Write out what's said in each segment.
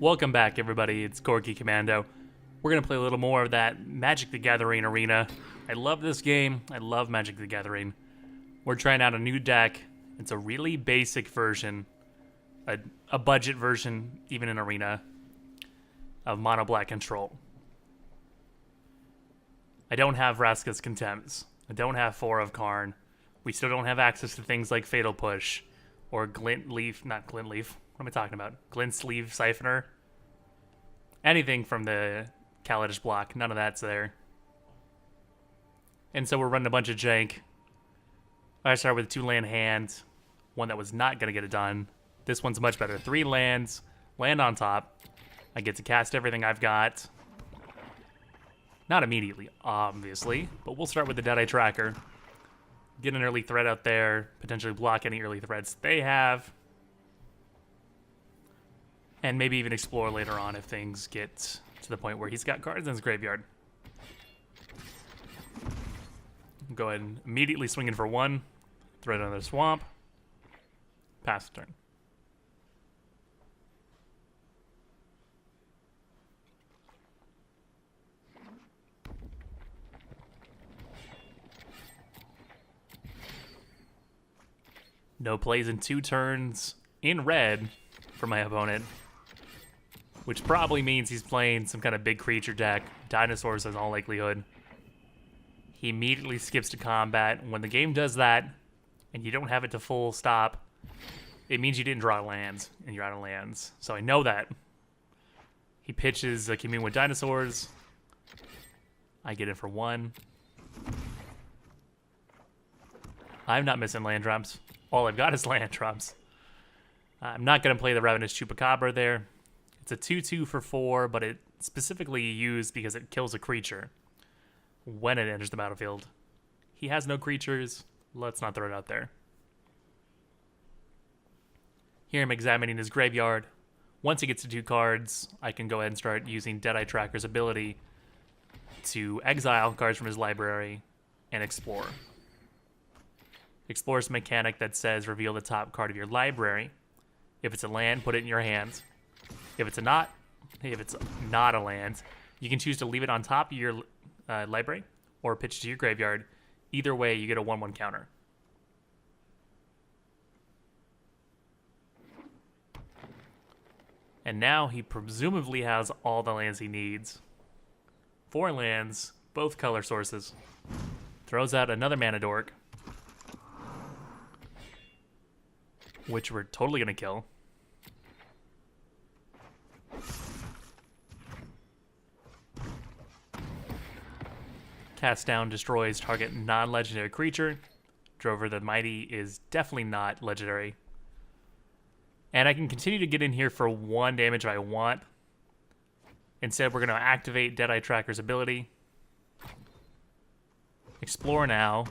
Welcome back, everybody. It's Corky Commando. We're going to play a little more of that Magic the Gathering arena. I love this game. I love Magic the Gathering. We're trying out a new deck. It's a really basic version, a budget version, even in arena, of Mono Black Control. I don't have Vraska's Contempts. I don't have Four of Karn. We still don't have access to things like Fatal Push or Glint Leaf, not Glint Leaf. What am I talking about? Glint Sleeve Siphoner. Anything from the Kaladesh block. None of that's there. And so we're running a bunch of jank. I started with a 2-land hand. One that was not going to get it done. This one's much better. 3 lands. Land on top. I get to cast everything I've got. Not immediately, obviously. But we'll start with the Deadeye Tracker. Get an early threat out there. Potentially block any early threats they have. And maybe even explore later on if things get to the point where he's got cards in his graveyard. Go ahead and immediately swing in for 1. Threat another swamp. Pass the turn. No plays in 2 turns in red for my opponent, which probably means he's playing some kind of big creature deck. Dinosaurs in all likelihood. He immediately skips to combat. When the game does that, and you don't have it to full stop, it means you didn't draw lands, and you're out of lands. So I know that. He pitches a Commune with Dinosaurs. I get it for 1. I'm not missing land drops. All I've got is land drops. I'm not going to play the Ravenous Chupacabra there. It's a 2/2 for 4, but it's specifically used because it kills a creature when it enters the battlefield. He has no creatures. Let's not throw it out there. Here I'm examining his graveyard. Once he gets to 2 cards, I can go ahead and start using Deadeye Tracker's ability to exile cards from his library and explore. Explore is a mechanic that says reveal the top card of your library. If it's a land, put it in your hands. If it's not a land, you can choose to leave it on top of your library or pitch it to your graveyard. Either way, you get a 1/1 counter. And now he presumably has all the lands he needs. 4 lands, both color sources. Throws out another mana dork, which we're totally going to kill. Cast down destroys target non-legendary creature. Drover the Mighty is definitely not legendary. And I can continue to get in here for 1 damage if I want. Instead, we're going to activate Deadeye Tracker's ability. Explore now.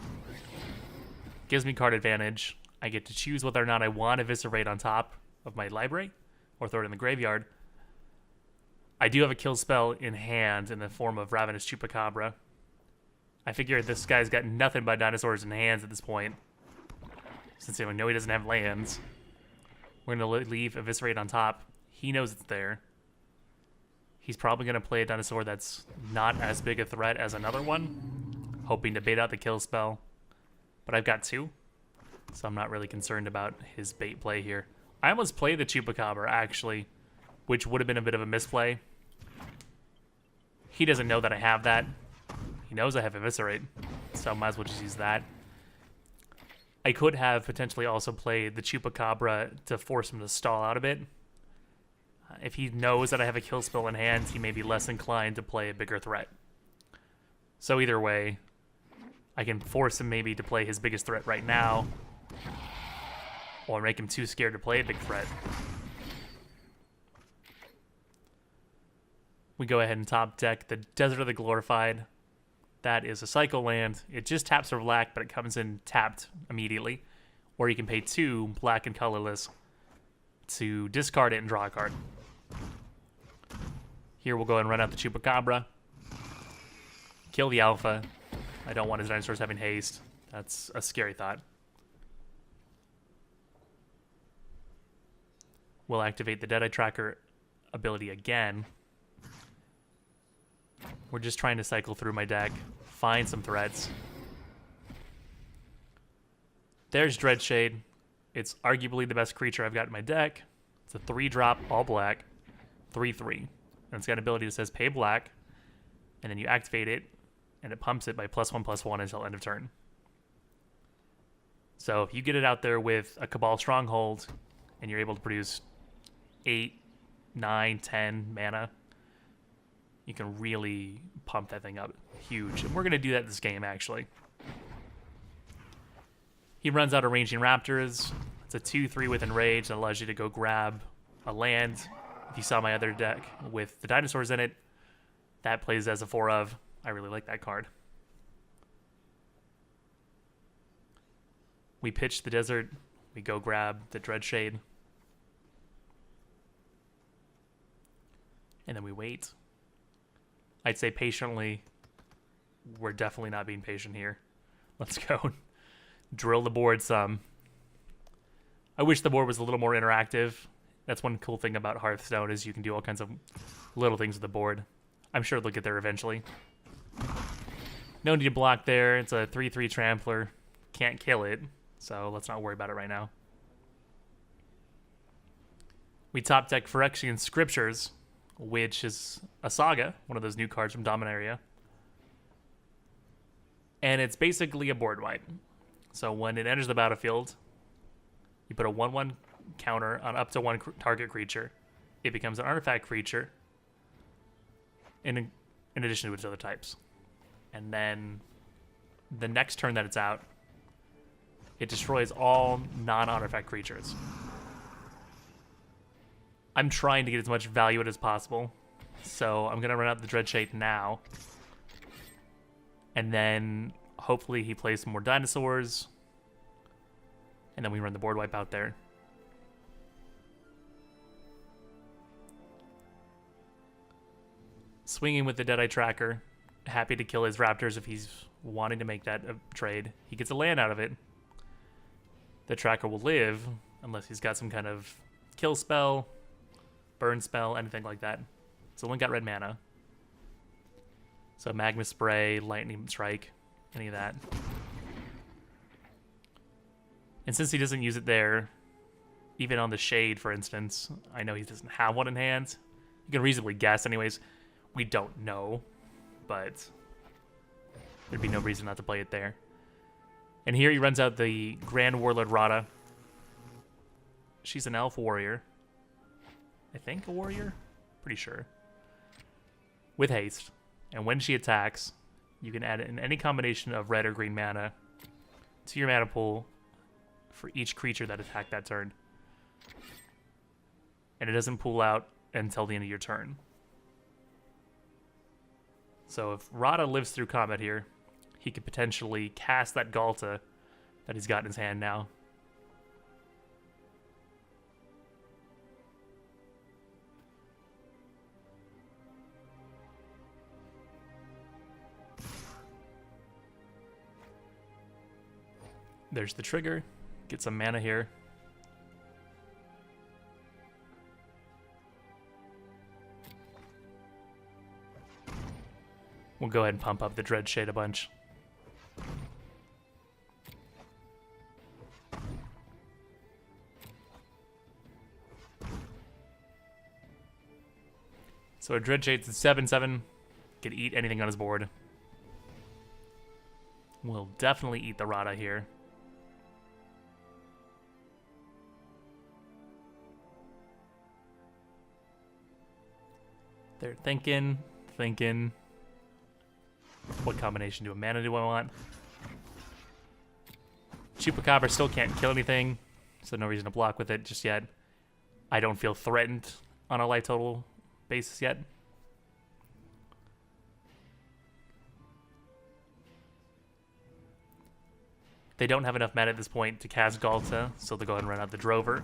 Gives me card advantage. I get to choose whether or not I want Eviscerate on top of my library or throw it in the graveyard. I do have a kill spell in hand in the form of Ravenous Chupacabra. I figure this guy's got nothing but dinosaurs in hands at this point, since I know he doesn't have lands. We're going to leave Eviscerate on top. He knows it's there. He's probably going to play a dinosaur that's not as big a threat as another one, hoping to bait out the kill spell. But I've got 2, so I'm not really concerned about his bait play here. I almost played the Chupacabra, actually, which would have been a bit of a misplay. He doesn't know that I have that. He knows I have Eviscerate, so I might as well just use that. I could have potentially also played the Chupacabra to force him to stall out a bit. If he knows that I have a kill spell in hand, he may be less inclined to play a bigger threat. So either way, I can force him maybe to play his biggest threat right now, or make him too scared to play a big threat. We go ahead and top deck the Desert of the Glorified. That is a cycle land. It just taps for black, but it comes in tapped immediately. Or you can pay 2 black and colorless to discard it and draw a card. Here we'll go and run out the Chupacabra. Kill the alpha. I don't want his dinosaurs having haste. That's a scary thought. We'll activate the Deadeye Tracker ability again. We're just trying to cycle through my deck, find some threats. There's Dreadshade. It's arguably the best creature I've got in my deck. It's a 3-drop, all black, 3/3. And it's got an ability that says pay black, and then you activate it, and it pumps it by +1/+1 until end of turn. So if you get it out there with a Cabal Stronghold, and you're able to produce 8, 9, 10 mana, you can really pump that thing up huge. And we're going to do that this game, actually. He runs out of Ranging Raptors. It's a 2/3 with Enrage that allows you to go grab a land. If you saw my other deck with the dinosaurs in it, that plays as a 4-of. I really like that card. We pitch the desert. We go grab the Dreadshade. And then we wait. I'd say patiently. We're definitely not being patient here. Let's go drill the board some. I wish the board was a little more interactive. That's one cool thing about Hearthstone is you can do all kinds of little things with the board. I'm sure they'll get there eventually. No need to block there. It's a 3/3 trampler. Can't kill it, so let's not worry about it right now. We top deck Phyrexian Scriptures, which is a saga, one of those new cards from Dominaria. And it's basically a board wipe. So when it enters the battlefield, you put a 1/1 counter on up to one target creature. It becomes an artifact creature in addition to its other types. And then the next turn that it's out, it destroys all non-artifact creatures. I'm trying to get as much value out as possible, so I'm going to run out the Dreadshade now. And then hopefully he plays some more dinosaurs, and then we run the board wipe out there. Swinging with the Deadeye Tracker. Happy to kill his raptors if he's wanting to make that a trade. He gets a land out of it. The Tracker will live unless he's got some kind of kill spell, burn spell, anything like that. It's only got red mana. So Magma Spray, Lightning Strike, any of that. And since he doesn't use it there, even on the Shade, for instance, I know he doesn't have one in hand. You can reasonably guess anyways. We don't know, but there'd be no reason not to play it there. And here he runs out the Grand Warlord Rada. She's an elf warrior. I think a warrior? Pretty sure. With haste. And when she attacks, you can add in any combination of red or green mana to your mana pool for each creature that attacked that turn. And it doesn't pool out until the end of your turn. So if Rada lives through combat here, he could potentially cast that Galta that he's got in his hand now. There's the trigger. Get some mana here. We'll go ahead and pump up the Dreadshade a bunch. So a Dreadshade's at 7/7. Could eat anything on his board. We'll definitely eat the Rada here. They're thinking. What combination of mana do I want? Chupacabra still can't kill anything, so no reason to block with it just yet. I don't feel threatened on a life total basis yet. They don't have enough mana at this point to cast Galta, so they'll go ahead and run out the Drover.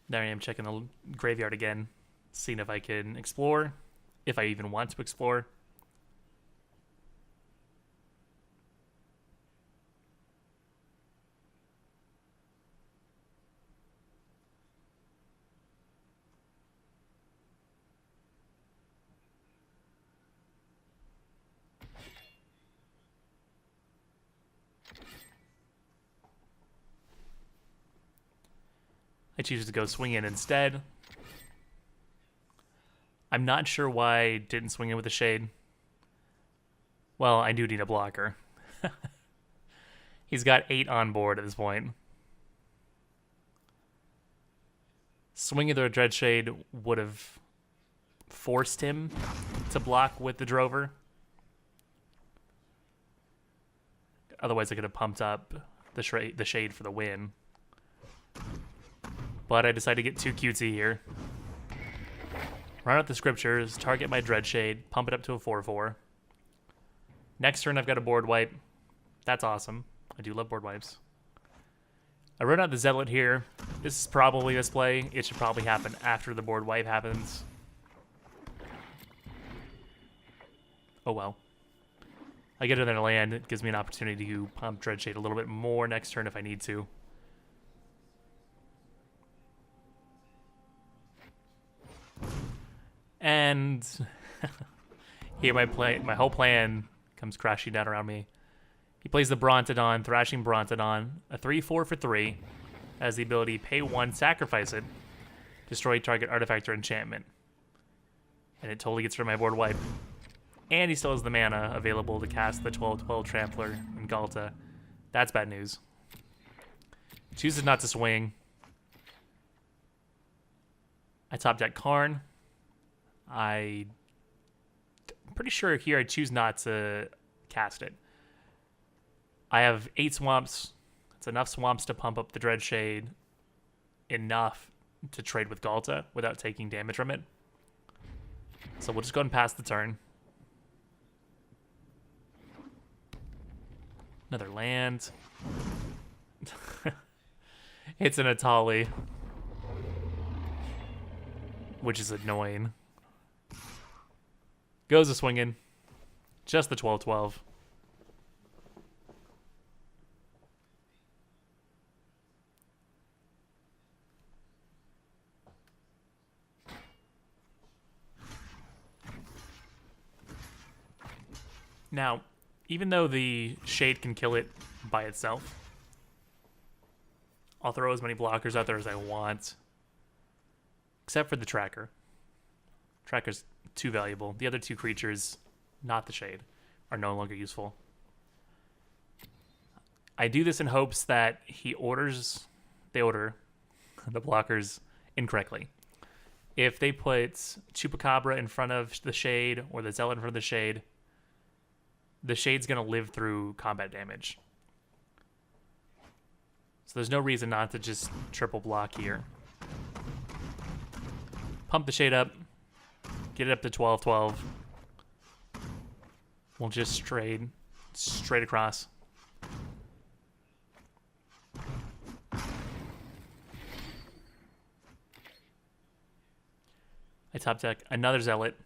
There I am checking the graveyard again, seeing if I can explore, if I even want to explore. choose to go swing in instead. I'm not sure why I didn't swing in with the Shade. Well, I do need a blocker. He's got 8 on board at this point. Swinging the Dread Shade would have forced him to block with the Drover. Otherwise, I could have pumped up the Shade for the win. But I decided to get too cutesy here. Run out the Scriptures, target my Dread Shade, pump it up to a 4/4. Next turn, I've got a board wipe. That's awesome. I do love board wipes. I run out the Zealot here. This is probably this play. It should probably happen after the board wipe happens. Oh well. I get another land. It gives me an opportunity to pump Dreadshade a little bit more next turn if I need to. And here my whole plan comes crashing down around me. He plays the Brontodon, Thrashing Brontodon, a 3/4 for 3, has the ability pay 1, sacrifice it, destroy target artifact or enchantment. And it totally gets rid of my board wipe. And he still has the mana available to cast the 12/12 Trampler and Galta. That's bad news. Chooses not to swing. I top deck Karn. I'm pretty sure here I choose not to cast it. I have 8 swamps. It's enough swamps to pump up the Dreadshade. Enough to trade with Galta without taking damage from it. So we'll just go ahead and pass the turn. Another land. It's an Atali. Which is annoying. Goes a swinging. Just the 12/12. Now, even though the Shade can kill it by itself, I'll throw as many blockers out there as I want. Except for the Tracker. Tracker's too valuable. The other 2 creatures, not the Shade, are no longer useful. I do this in hopes that they order the blockers incorrectly. If they put Chupacabra in front of the Shade or the Zealot in front of the Shade's going to live through combat damage. So there's no reason not to just triple block here. Pump the Shade up. Get it up to 12/12. We'll just trade straight across. I top deck another Zealot.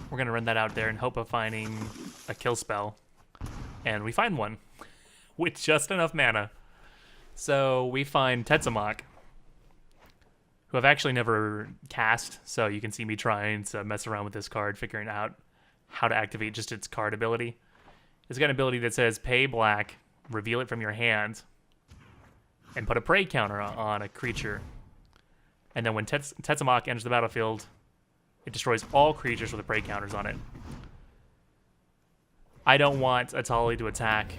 We're going to run that out there in hope of finding a kill spell. And we find one with just enough mana. So we find Tetsamok, who I've actually never cast, so you can see me trying to mess around with this card, figuring out how to activate just its card ability. It's got an ability that says pay black, reveal it from your hand, and put a prey counter on a creature. And then when Tetsamok enters the battlefield, it destroys all creatures with the prey counters on it. I don't want Atali to attack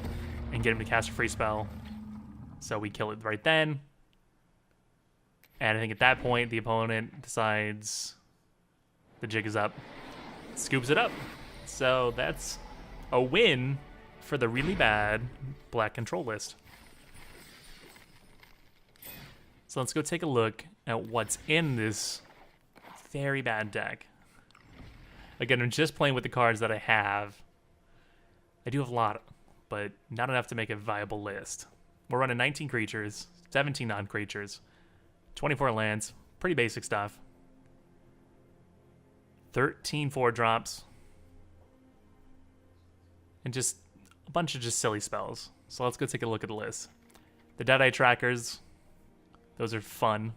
and get him to cast a free spell, so we kill it right then. And I think at that point, the opponent decides the jig is up, scoops it up. So that's a win for the really bad black control list. So let's go take a look at what's in this very bad deck. Again, I'm just playing with the cards that I have. I do have a lot, but not enough to make a viable list. We're running 19 creatures, 17 non-creatures, 24 lands, pretty basic stuff. 13 4-drops, and just a bunch of just silly spells. So let's go take a look at the list. The Deadeye Trackers, those are fun.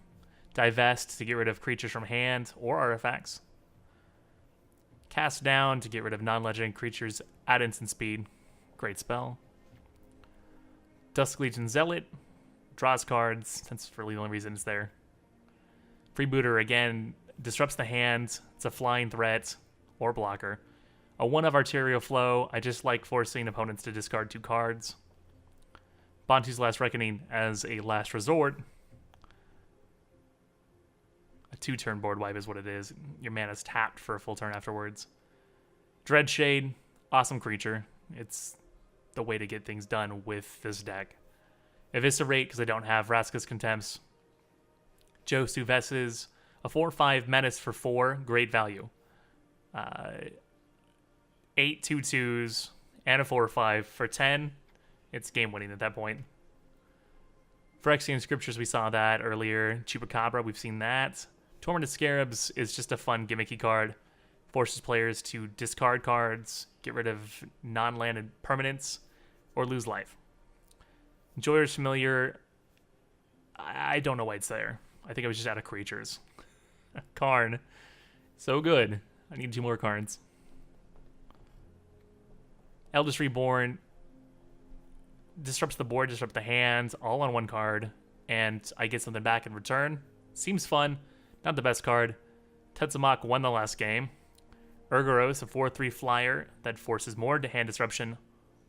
Divest to get rid of creatures from hand or artifacts. Cast Down to get rid of non-legend creatures at instant speed. Great spell. Dusk Legion Zealot. Draws cards. That's really the only reason it's there. Freebooter, again, disrupts the hand. It's a flying threat or blocker. A 1 of Arterial Flow. I just like forcing opponents to discard 2 cards. Bantu's Last Reckoning as a last resort. A 2-turn board wipe is what it is. Your mana's tapped for a full turn afterwards. Dreadshade, awesome creature. It's the way to get things done with this deck. Eviscerate, because I don't have Vraska's Contempts. Josu Vesses, a 4/5 menace for 4, great value. 8 2/2s and a 4/5 for 10. It's game winning at that point. Phyrexian Scriptures, we saw that earlier. Chupacabra, we've seen that. Tormented Scarabs is just a fun gimmicky card. Forces players to discard cards, get rid of non-landed permanents, or lose life. Jhoira's Familiar, I don't know why it's there. I think I was just out of creatures. Karn, so good. I need 2 more cards. Eldest Reborn disrupts the board, disrupts the hands, all on 1 card, and I get something back in return. Seems fun. Not the best card. Tetsumak won the last game. Urgoros, a 4/3 flyer that forces more to hand disruption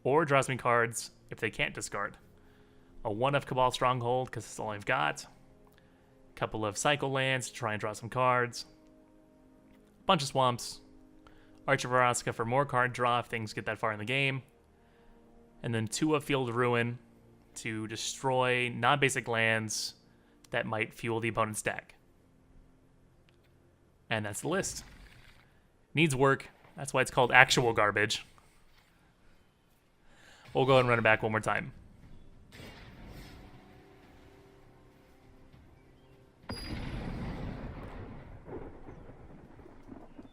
or draws me cards if they can't discard. A 1 of Cabal Stronghold, because that's all I've got. A couple of Cycle Lands to try and draw some cards. Bunch of Swamps. Archer Vraska for more card draw if things get that far in the game. And then 2 of Field Ruin to destroy non-basic lands that might fuel the opponent's deck. And that's the list. Needs work. That's why it's called actual garbage. We'll go ahead and run it back one more time.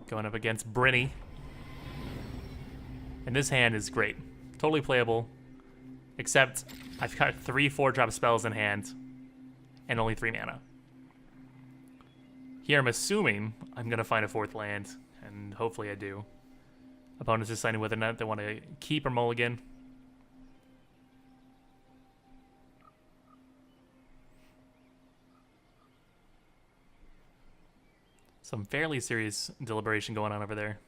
Going up against Brynny. And this hand is great. Totally playable. Except I've got 3 4-drop spells in hand. And only 3 mana. Here I'm assuming I'm going to find a 4th land. And hopefully I do. Opponents deciding whether or not they want to keep or mulligan. Some fairly serious deliberation going on over there.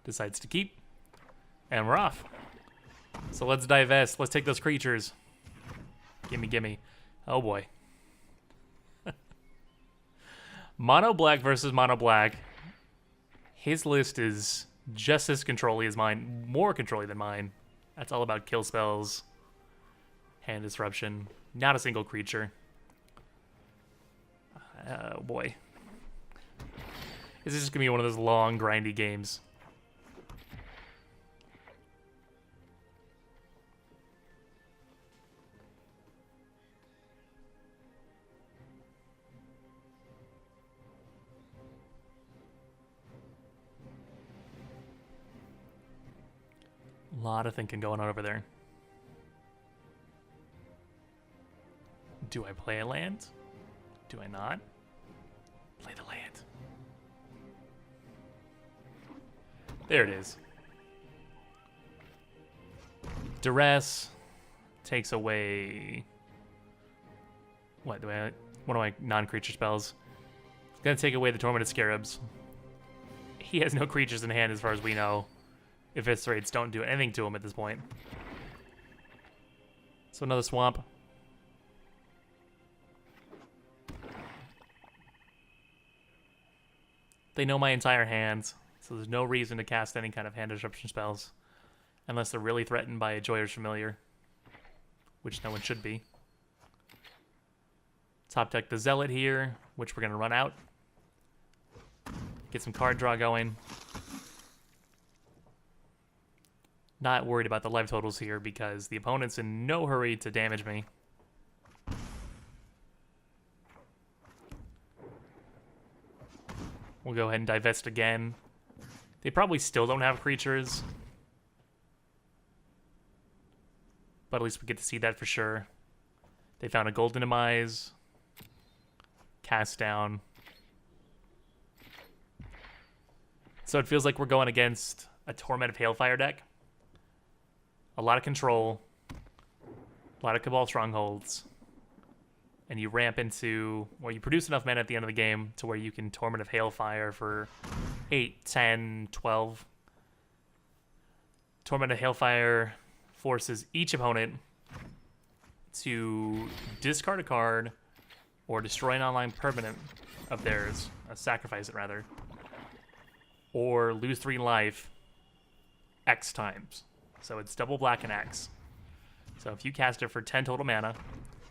Decides to keep. And we're off. So let's divest. Let's take those creatures. Gimme, gimme. Oh boy. Mono black versus mono black. His list is just as controlly as mine. More controlly than mine. That's all about kill spells. Hand disruption. Not a single creature. Oh boy. This is just going to be one of those long, grindy games. A lot of thinking going on over there. Do I play a land? Do I not? Play the land. There it is. Duress takes away one of my non-creature spells. It's gonna take away the Tormented Scarabs. He has no creatures in hand as far as we know. Eviscerates don't do anything to him at this point. So another swamp. They know my entire hand. So there's no reason to cast any kind of hand disruption spells. Unless they're really threatened by a Jhoira's Familiar. Which no one should be. Top deck the Zealot here, which we're going to run out. Get some card draw going. Not worried about the life totals here because the opponent's in no hurry to damage me. We'll go ahead and divest again. They probably still don't have creatures. But at least we get to see that for sure. They found a Golden Demise. Cast down. So it feels like we're going against a Torment of Hailfire deck. A lot of control. A lot of Cabal Strongholds. And you ramp into, or you produce enough mana at the end of the game to where you can Torment of Hailfire for 8, 10, 12. Torment of Hailfire forces each opponent to discard a card or destroy an online permanent of theirs, sacrifice it rather, or lose 3 life X times. So it's double black and X. So if you cast it for 10 total mana,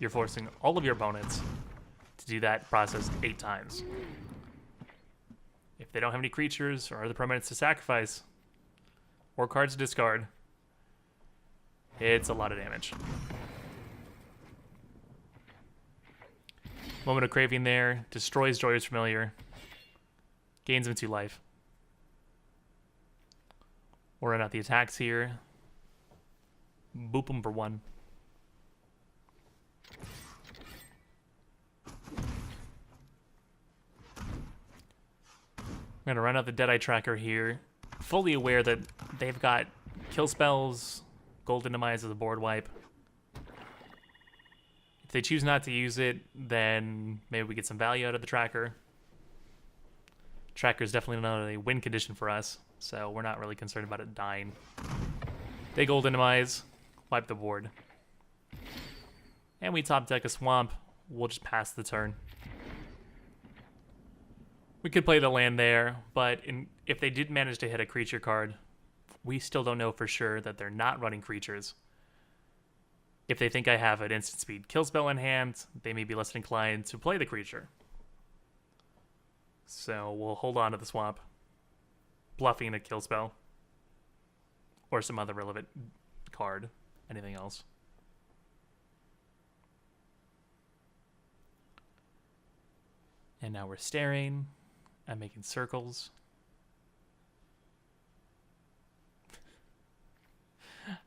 you're forcing all of your opponents to do that process 8 times. If they don't have any creatures or other permanents to sacrifice, or cards to discard, it's a lot of damage. Moment of Craving there, destroys Jhoira's Familiar, gains him 2 life. We'll run out the attacks here. Boop him for 1. I'm going to run out the Deadeye Tracker here, fully aware that they've got kill spells, Golden Demise as a board wipe. If they choose not to use it, then maybe we get some value out of the Tracker. Tracker's definitely not a win condition for us, so we're not really concerned about it dying. They Golden Demise, wipe the board. And we top deck a Swamp. We'll just pass the turn. We could play the land there, but if they did manage to hit a creature card, we still don't know for sure that they're not running creatures. If they think I have an instant speed kill spell in hand, they may be less inclined to play the creature. So we'll hold on to the Swamp, bluffing a kill spell, or some other relevant card, anything else. And now we're staring. I'm making circles.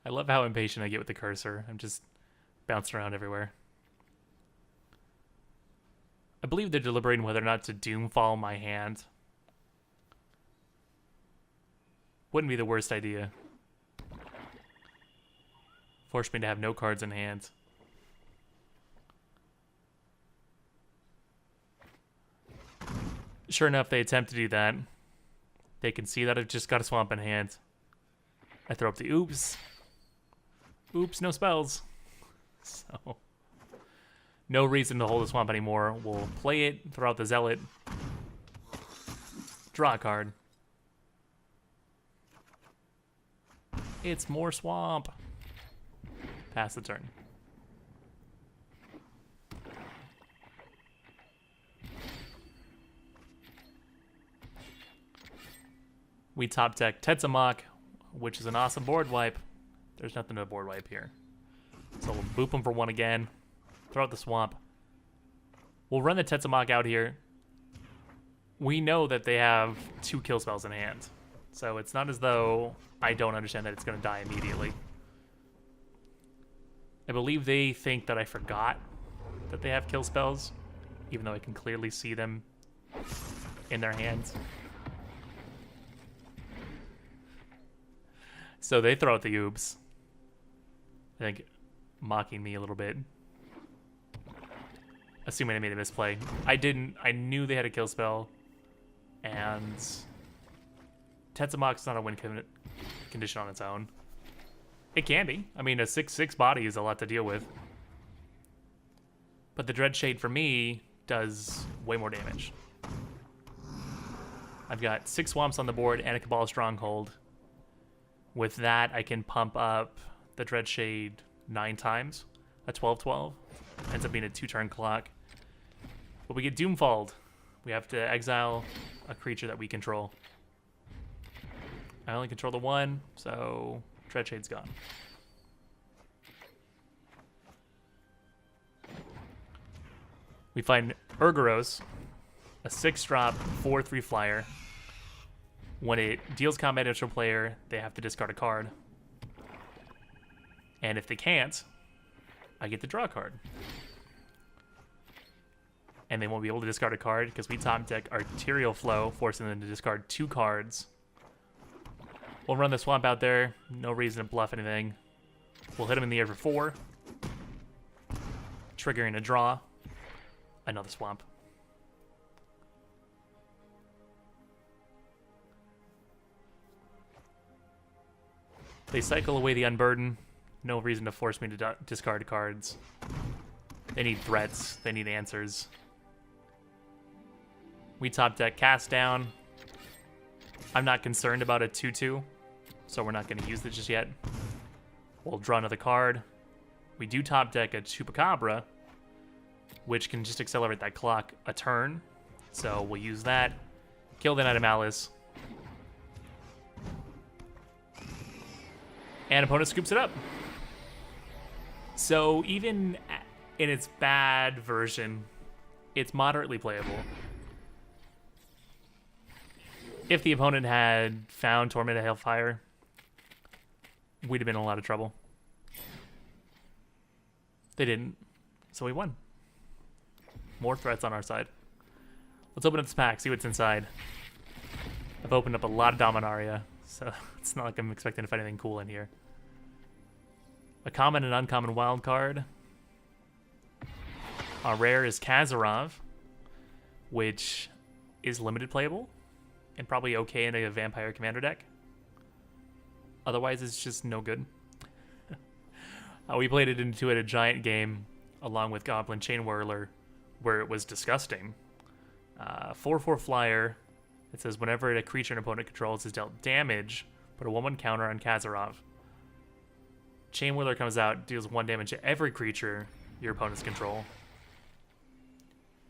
I love how impatient I get with the cursor. I'm just bouncing around everywhere. I believe they're deliberating whether or not to Doomfall my hand. Wouldn't be the worst idea. Force me to have no cards in hand. Sure enough, they attempt to do that. They can see that I've just got a Swamp in hand. I throw up the oops. Oops, no spells. So, no reason to hold the Swamp anymore. We'll play it, throw out the Zealot. Draw a card. It's more Swamp. Pass the turn. We top deck Tetzamok, which is an awesome board wipe. There's nothing to board wipe here. So we'll boop them for 1 again. Throw out the Swamp. We'll run the Tetzamok out here. We know that they have 2 kill spells in hand. So it's not as though I don't understand that it's going to die immediately. I believe they think that I forgot that they have kill spells, even though I can clearly see them in their hands. So they throw out the oops. I think mocking me a little bit. Assuming I made a misplay. I didn't. I knew they had a kill spell. And Tetzamok's not a win condition on its own. It can be. I mean, a 6/6 body is a lot to deal with. But the Dreadshade for me does way more damage. I've got 6 Swamps on the board and a Cabal Stronghold. With that, I can pump up the Dreadshade 9 times, a 12/12. Ends up being a 2-turn clock. But we get Doomfalled. We have to exile a creature that we control. I only control the 1, so Dreadshade's gone. We find Urgoros, a 6-drop, 4/3 flyer. When it deals combat damage to a player, they have to discard a card. And if they can't, I get to draw a card. And they won't be able to discard a card because we top deck Arterial Flow, forcing them to discard 2 cards We'll run the swamp out there. No reason to bluff anything. We'll hit him in the air for 4. Triggering a draw. Another swamp. They cycle away the Unburden. No reason to force me to discard cards. They need threats. They need answers. We top deck Cast Down. I'm not concerned about a 2-2, so we're not going to use it just yet. We'll draw another card. We do top deck a Chupacabra, which can just accelerate that clock a turn. So we'll use that. Kill the Knight of Malice. And opponent scoops it up. So even in its bad version, it's moderately playable. If the opponent had found Torment of Hailfire, we'd have been in a lot of trouble. They didn't, so we won. More threats on our side. Let's open up this pack, see what's inside. I've opened up a lot of Dominaria, so it's not like I'm expecting to find anything cool in here. A common and uncommon wild card. Our rare is Kazarov, which is limited playable and probably okay in a Vampire Commander deck. Otherwise, it's just no good. We played it into a giant game along with Goblin Chain Whirler, where it was disgusting. 4/4 flyer. It says whenever a creature an opponent controls is dealt damage, put a 1/1 counter on Kazarov. Chain Whirler comes out, deals 1 damage to every creature your opponents control.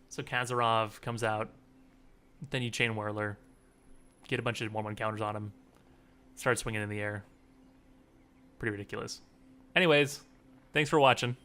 So Kazarov comes out, then you Chain Whirler, get a bunch of 1/1 counters on him, start swinging in the air. Pretty ridiculous. Anyways, thanks for watching.